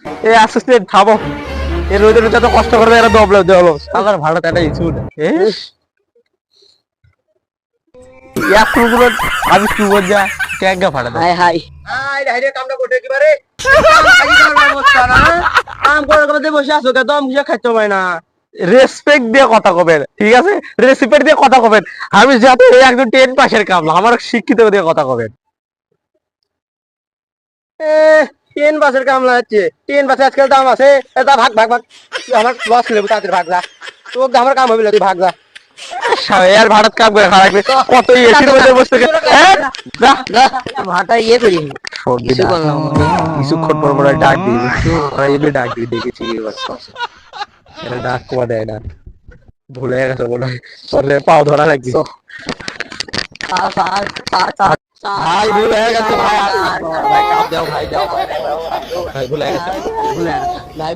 এ assistant থামো, এর রোদে রোদে এত কষ্ট করবে, এরা দবলে দেবো সালার ভাড়াটা একটা ইস্যু না। এতগুলো আমি কি বলছা ট্যাঙ্গা ভাড়া দেয়। হাই হাই আই ডাইরে কামটা করতে একেবারে কাম খাই যাওয়ার অবস্থা না। কাম করে করে বসে আছো কে দম ঘুষে খাইতে হয় না। রেসপেক্ট দিয়ে কথা কবেন, ঠিক আছে, রেসপেক্ট দিয়ে কথা কবেন। আমি যাতে একজন 10 পাশের কামলা, আমার শিক্ষিত দিয়ে কথা কবেন। এ 10 বাসের কামলা হচ্ছে, 10 বাসে আজকাল দাম আছে। এটা ভাগ ভাগ ভাগ, তুই আমার লস লেবু তাদের ভাগ যা, তোর আমার কাম হবে না, তুই ভাগ যা। আর ভারত কাম করে খারাপবে কত এসির মধ্যে বসে থেকে ভাটা ইয়ে করি কিছু করলাম কিছুক্ষণ পর পর ডাক দিই, এমনি ডাক দিই, দেখেছি এরা ডাক কোয়া দেয় না, ভুলে গেছে মনে হয়, চলে পাও ধরা লাগবে। ভাই ভুল হয়ে গেছে ভাই, ভাই কাপ দাও, ভাই দাও, ভাই ভুলে গেছে। ভাই